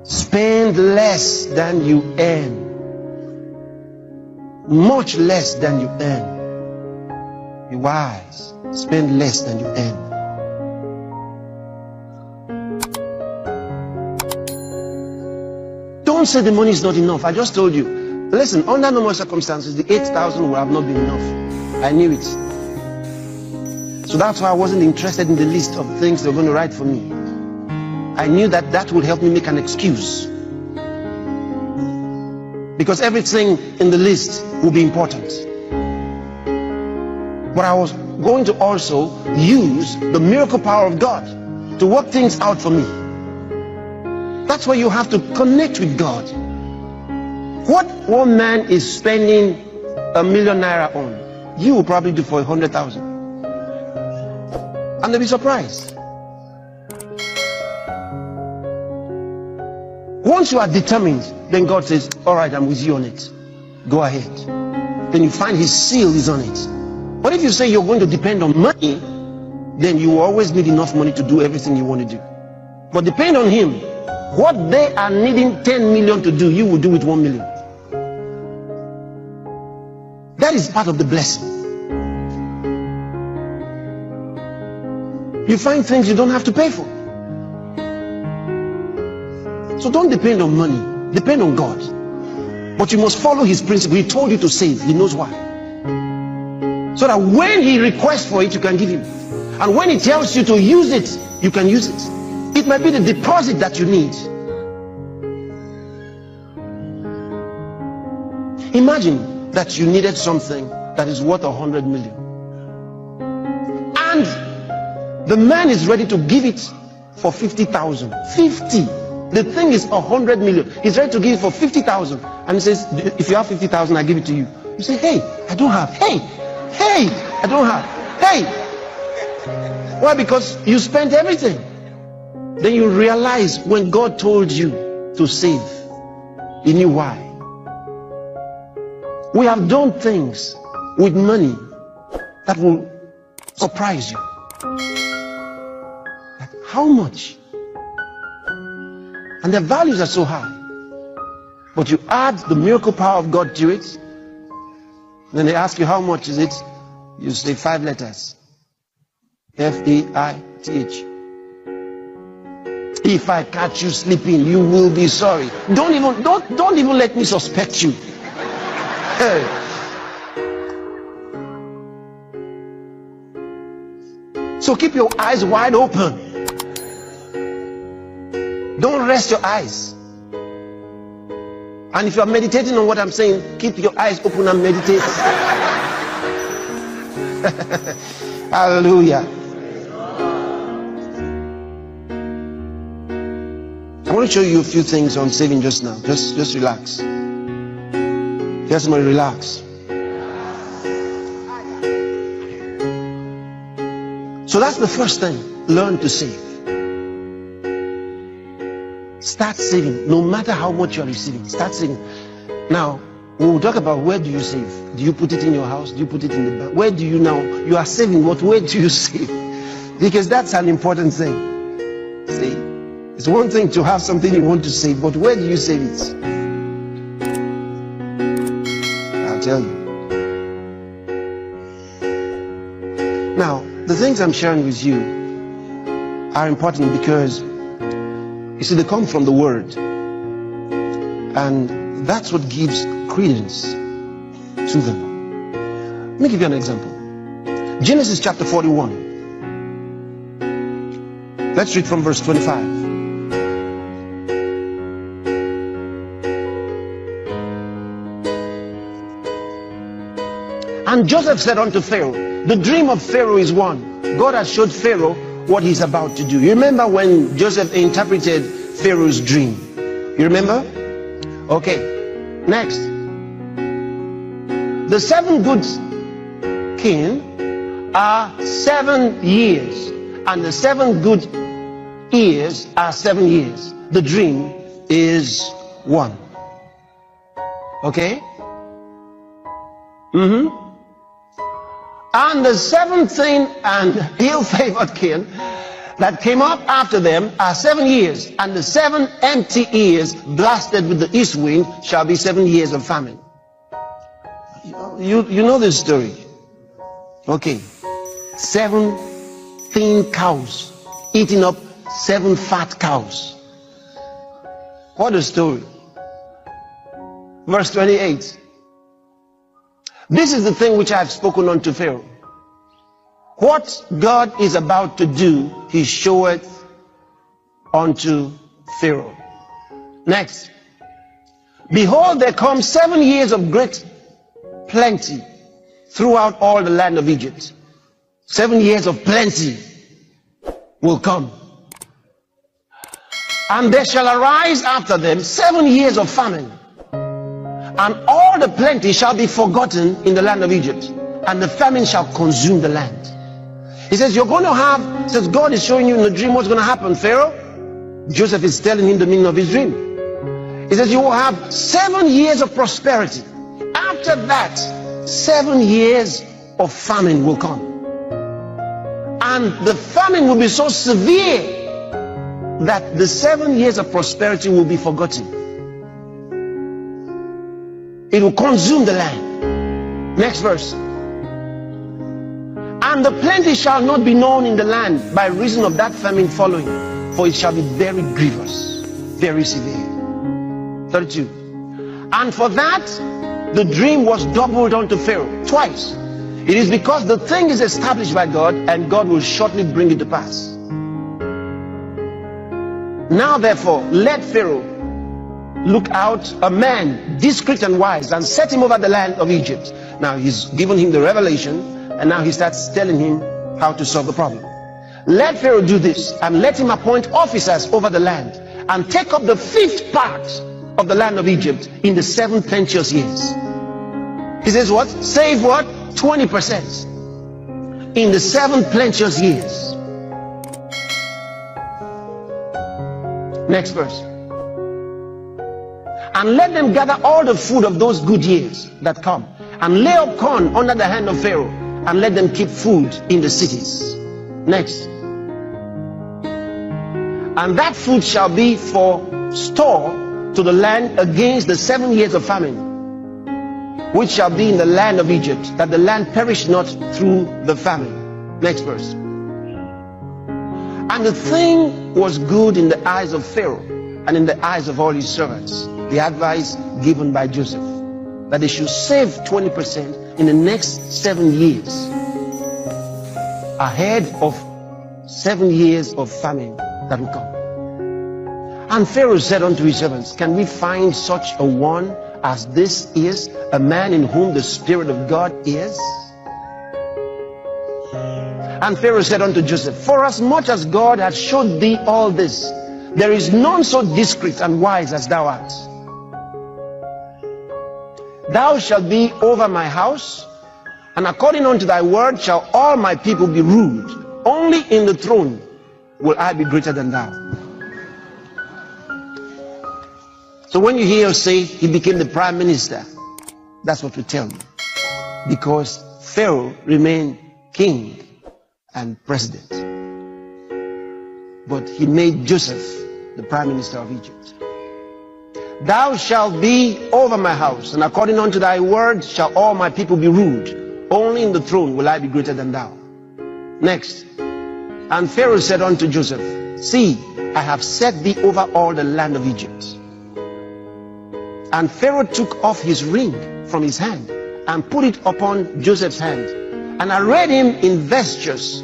Spend less than you earn. Much less than you earn. Be wise. Spend less than you earn. Don't say the money is not enough. I just told you. Listen, under normal circumstances, the 8,000 would have not been enough. I knew it. So that's why I wasn't interested in the list of things they were going to write for me. I knew that that would help me make an excuse. Because everything in the list will be important. But I was going to also use the miracle power of God to work things out for me. That's why you have to connect with God. What one man is spending ₦1 million on, you will probably do for 100,000. And they'll be surprised. Once you are determined, then God says, all right, I'm with you on it. Go ahead. Then you find his seal is on it. But if you say you're going to depend on money, then you will always need enough money to do everything you want to do. But depend on him. What they are needing 10 million to do, you will do with 1 million. That is part of the blessing. You find things you don't have to pay for. So don't depend on money. Depend on God. But you must follow his principle. He told you to save. He knows why. So that when he requests for it, you can give him. And when he tells you to use it, you can use it. It might be the deposit that you need. Imagine that you needed something that is worth 100 million. And the man is ready to give it for 50,000. 50. The thing is 100 million. He's ready to give it for 50,000. And he says, if you have 50,000, I give it to you. You say, hey, I don't have. Hey, I don't have. Hey. Why? Because you spent everything. Then you realize when God told you to save, he knew why. We have done things with money that will surprise you. Like how much? And their values are so high. But you add the miracle power of God to it. Then they ask you how much is it? You say 5 letters. F-A-I-T-H. If I catch you sleeping, you will be sorry. Don't even let me suspect you. Hey. So keep your eyes wide open. Don't rest your eyes. And if you are meditating on what I'm saying, keep your eyes open and meditate. Hallelujah. I want to show you a few things on saving just now. Just relax. Tell somebody, relax. So that's the first thing. Learn to save. Start saving. No matter how much you are receiving, start saving. Now, we will talk about where do you save. Do you put it in your house? Do you put it in the bank? Where do you now? You are saving, but where do you save? Because that's an important thing. See? It's one thing to have something you want to save, but where do you save it? I'll tell you. Now, the things I'm sharing with you are important because, you see, they come from the Word. And that's what gives credence to them. Let me give you an example. Genesis chapter 41. Let's read from verse 25. And Joseph said unto Pharaoh, the dream of Pharaoh is one. God has showed Pharaoh what he's about to do. You remember when Joseph interpreted Pharaoh's dream? You remember? Okay. Next. The 7 good kings are 7 years. And the 7 good years are 7 years. The dream is 1. Okay? And the 7th and ill-favored king that came up after them are 7 years, and the 7 empty years blasted with the east wind shall be 7 years of famine. You know this story. Okay. 7 thin cows eating up 7 fat cows. What a story. Verse 28. This is the thing which I have spoken unto Pharaoh. What God is about to do, he showeth unto Pharaoh. Next. Behold, there come 7 years of great plenty throughout all the land of Egypt. 7 years of plenty will come. And there shall arise after them 7 years of famine. And all the plenty shall be forgotten in the land of Egypt, and the famine shall consume the land. He says, you're going to have, says God is showing you in the dream what's going to happen, Pharaoh. Joseph is telling him the meaning of his dream. He says, you will have 7 years of prosperity. After that, 7 years of famine will come. And the famine will be so severe that the 7 years of prosperity will be forgotten. It will consume the land. Next verse. And the plenty shall not be known in the land by reason of that famine following, for it shall be very grievous, very severe. 32. And for that the dream was doubled unto Pharaoh twice. It is because the thing is established by God, and God will shortly bring it to pass. Now therefore let Pharaoh look out a man discreet and wise, and set him over the land of Egypt. Now he's given him the revelation, and now he starts telling him how to solve the problem. Let Pharaoh do this, and let him appoint officers over the land, and take up the 5th part of the land of Egypt in the 7 plenteous years. He says what? Save what? 20% in the 7 plenteous years. Next verse. And let them gather all the food of those good years that come, and lay up corn under the hand of Pharaoh, and let them keep food in the cities. Next. And that food shall be for store to the land against the 7 years of famine, which shall be in the land of Egypt, that the land perish not through the famine. Next verse. And the thing was good in the eyes of Pharaoh, and in the eyes of all his servants. The advice given by Joseph, that they should save 20% in the next 7 years, ahead of 7 years of famine that will come. And Pharaoh said unto his servants, can we find such a one as this is, a man in whom the Spirit of God is? And Pharaoh said unto Joseph, forasmuch as God hath showed thee all this, there is none so discreet and wise as thou art. Thou shalt be over my house, and according unto thy word shall all my people be ruled. Only in the throne will I be greater than thou. So when you hear us say he became the prime minister, that's what we tell you. Because Pharaoh remained king and president. But he made Joseph the prime minister of Egypt. Thou shalt be over my house, and according unto thy word shall all my people be ruled. Only in the throne will I be greater than thou. Next. And Pharaoh said unto Joseph, see, I have set thee over all the land of Egypt. And Pharaoh took off his ring from his hand, and put it upon Joseph's hand, and arrayed him in vestures,